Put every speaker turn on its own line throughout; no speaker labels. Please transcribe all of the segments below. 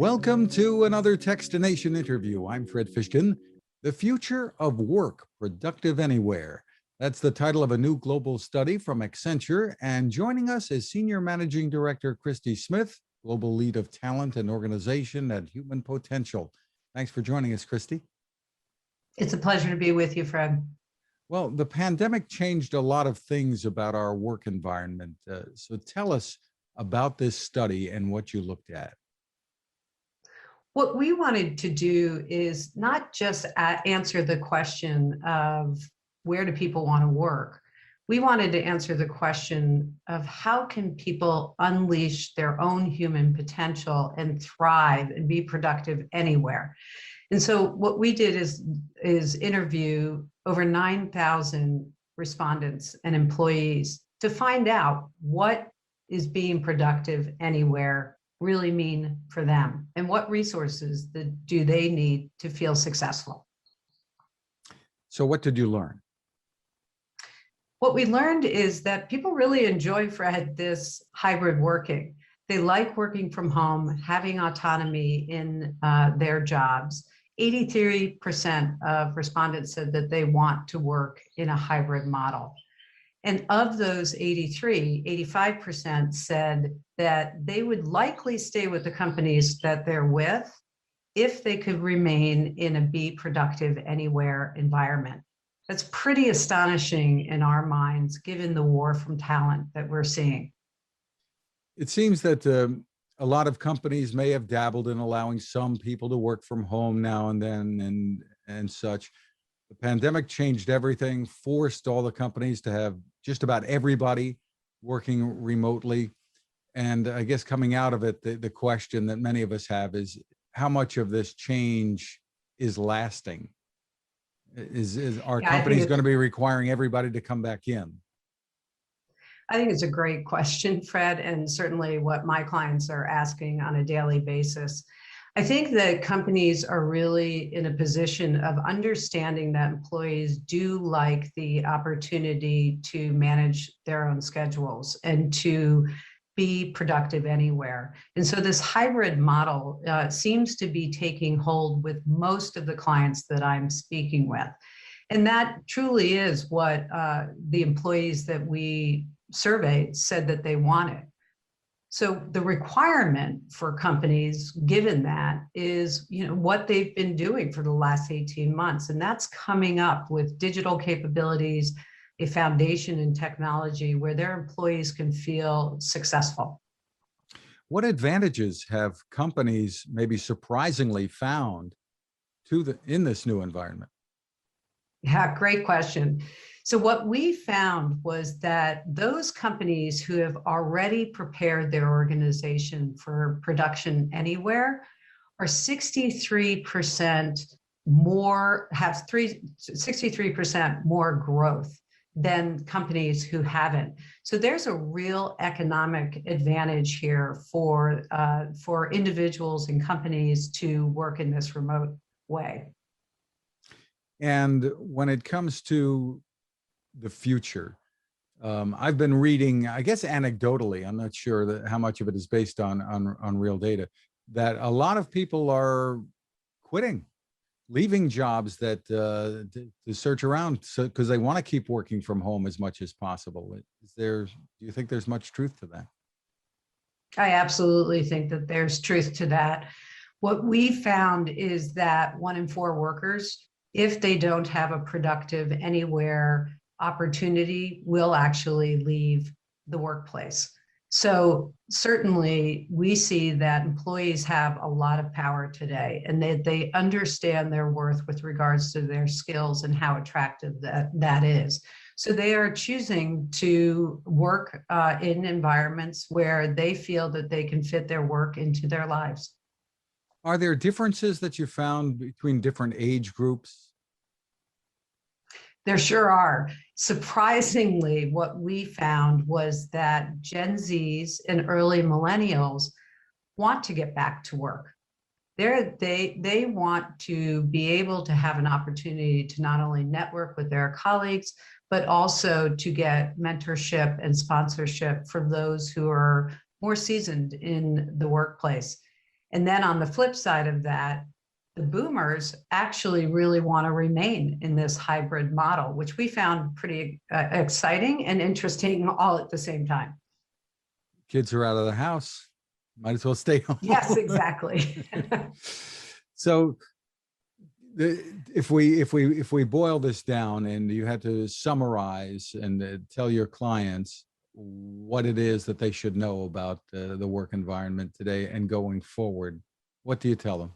Welcome to another Techstination interview. I'm Fred Fishkin. The Future of Work, Productive Anywhere. That's the title of a new global study from Accenture. And joining us is Senior Managing Director Christie Smith, Global Lead of Talent and Organization at Human Potential. Thanks for joining us, Christie.
It's a pleasure to be with you, Fred.
Well, the pandemic changed a lot of things about our work environment. So tell us about this study and what you looked at.
What we wanted to do is not just answer the question of where do people want to work. We wanted to answer the question of how can people unleash their own human potential and thrive and be productive anywhere. And so what we did is interview over 9,000 respondents and employees to find out what is being productive anywhere really mean for them and what resources do they need to feel successful.
So what did you learn?
What we learned is that people really enjoy, Fred, this hybrid working. They like working from home, having autonomy in their jobs. 83% of respondents said that they want to work in a hybrid model. And of those 85% said that they would likely stay with the companies that they're with if they could remain in a be productive anywhere environment. That's pretty astonishing in our minds, given the war from talent that we're seeing.
It seems that a lot of companies may have dabbled in allowing some people to work from home now and then and such. The pandemic changed everything, forced all the companies to have just about everybody working remotely. And I guess coming out of it, the question that many of us have is how much of this change is lasting? Are companies going to be requiring everybody to come back in?
I think it's a great question, Fred, and certainly what my clients are asking on a daily basis. I think that companies are really in a position of understanding that employees do like the opportunity to manage their own schedules and to be productive anywhere. And so this hybrid model seems to be taking hold with most of the clients that I'm speaking with. And that truly is what the employees that we surveyed said that they wanted. So the requirement for companies, given that, is what they've been doing for the last 18 months. And that's coming up with digital capabilities, a foundation in technology where their employees can feel successful.
What advantages have companies maybe surprisingly found in this new environment?
Yeah, great question. So what we found was that those companies who have already prepared their organization for production anywhere are 63% more, have 63% more growth than companies who haven't. So there's a real economic advantage here for individuals and companies to work in this remote way.
And when it comes to the future, I've been reading, I guess anecdotally, I'm not sure how much of it is based on real data, that a lot of people are quitting, leaving jobs that to search around because they want to keep working from home as much as possible. Do you think there's much truth to that?
I absolutely think that there's truth to that. What we found is that 1 in 4 workers, if they don't have a productive anywhere opportunity, will actually leave the workplace. So certainly we see that employees have a lot of power today, and they understand their worth with regards to their skills and how attractive that is. So they are choosing to work in environments where they feel that they can fit their work into their lives.
Are there differences that you found between different age groups?
There sure are. Surprisingly, what we found was that Gen Zs and early millennials want to get back to work. They want to be able to have an opportunity to not only network with their colleagues, but also to get mentorship and sponsorship for those who are more seasoned in the workplace. And then on the flip side of that, the boomers actually really want to remain in this hybrid model, which we found pretty exciting and interesting all at the same time.
Kids are out of the house, might as well stay home.
Yes, exactly.
So if we boil this down and you had to summarize and tell your clients what it is that they should know about the work environment today and going forward, what do you tell them?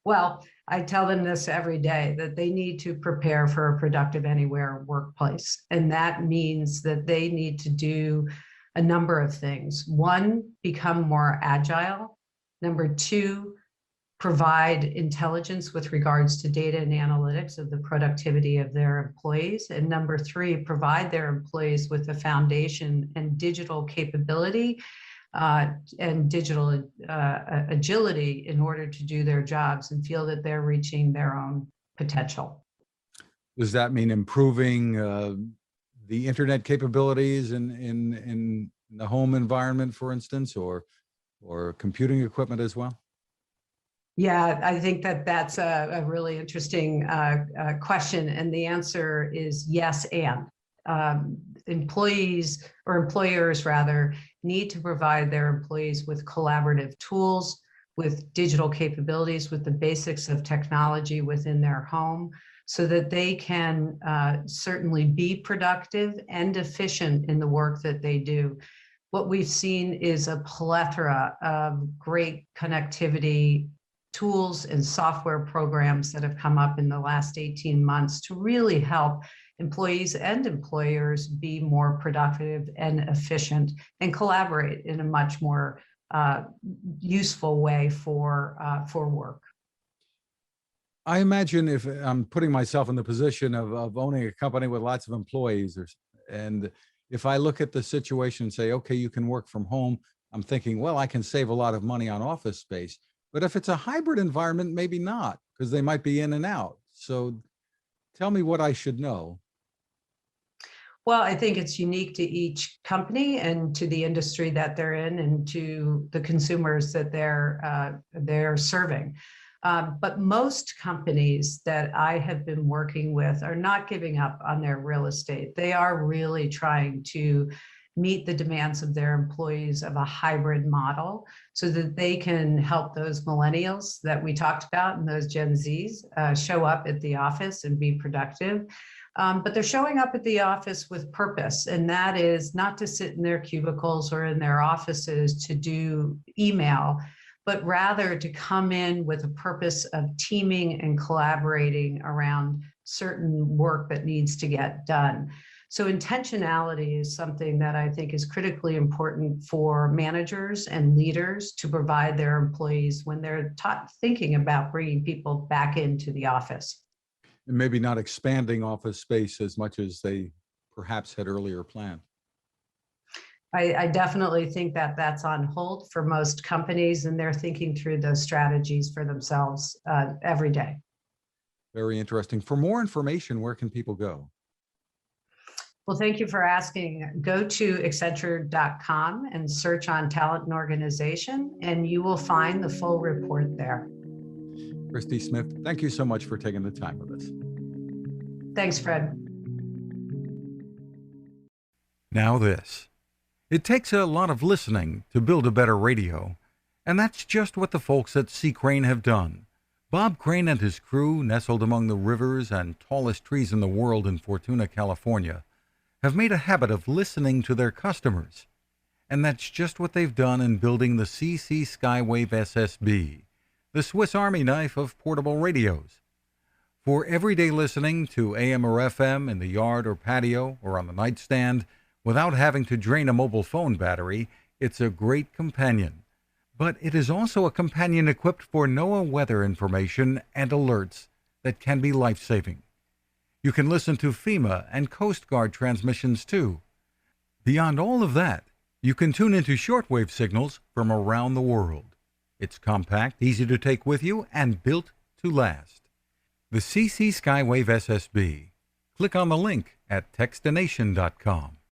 Well, I tell them this every day, that they need to prepare for a productive anywhere workplace. And that means that they need to do a number of things. One, become more agile. Number two, provide intelligence with regards to data and analytics of the productivity of their employees. And number three, provide their employees with a foundation and digital capability and digital agility in order to do their jobs and feel that they're reaching their own potential.
Does that mean improving the internet capabilities in the home environment, for instance, or computing equipment as well?
Yeah, I think that that's a really interesting question. And the answer is yes, and. Employees, or employers rather, need to provide their employees with collaborative tools, with digital capabilities, with the basics of technology within their home, so that they can certainly be productive and efficient in the work that they do. What we've seen is a plethora of great connectivity tools and software programs that have come up in the last 18 months to really help employees and employers be more productive and efficient and collaborate in a much more useful way for work.
I imagine, if I'm putting myself in the position of owning a company with lots of employees, and if I look at the situation and say, okay, you can work from home, I'm thinking, well, I can save a lot of money on office space. But if it's a hybrid environment, maybe not, because they might be in and out. So tell me what I should know.
Well, I think it's unique to each company and to the industry that they're in and to the consumers that they're serving. But most companies that I have been working with are not giving up on their real estate. They are really trying to meet the demands of their employees of a hybrid model so that they can help those millennials that we talked about and those Gen Zs show up at the office and be productive. But they're showing up at the office with purpose, and that is not to sit in their cubicles or in their offices to do email, but rather to come in with a purpose of teaming and collaborating around certain work that needs to get done. So intentionality is something that I think is critically important for managers and leaders to provide their employees when they're thinking about bringing people back into the office.
And maybe not expanding office space as much as they perhaps had earlier planned.
I definitely think that that's on hold for most companies, and they're thinking through those strategies for themselves every day.
Very interesting. For more information, where can people go?
Well, thank you for asking. Go to Accenture.com and search on talent and organization, and you will find the full report there.
Christie Smith, thank you so much for taking the time with us.
Thanks, Fred.
Now this. It takes a lot of listening to build a better radio, and that's just what the folks at C. Crane have done. Bob Crane and his crew, nestled among the rivers and tallest trees in the world in Fortuna, California, have made a habit of listening to their customers. And that's just what they've done in building the CC Skywave SSB, the Swiss Army knife of portable radios. For everyday listening to AM or FM in the yard or patio or on the nightstand, without having to drain a mobile phone battery, it's a great companion. But it is also a companion equipped for NOAA weather information and alerts that can be life-saving. You can listen to FEMA and Coast Guard transmissions too. Beyond all of that, you can tune into shortwave signals from around the world. It's compact, easy to take with you, and built to last. The CC Skywave SSB. Click on the link at Techstination.com.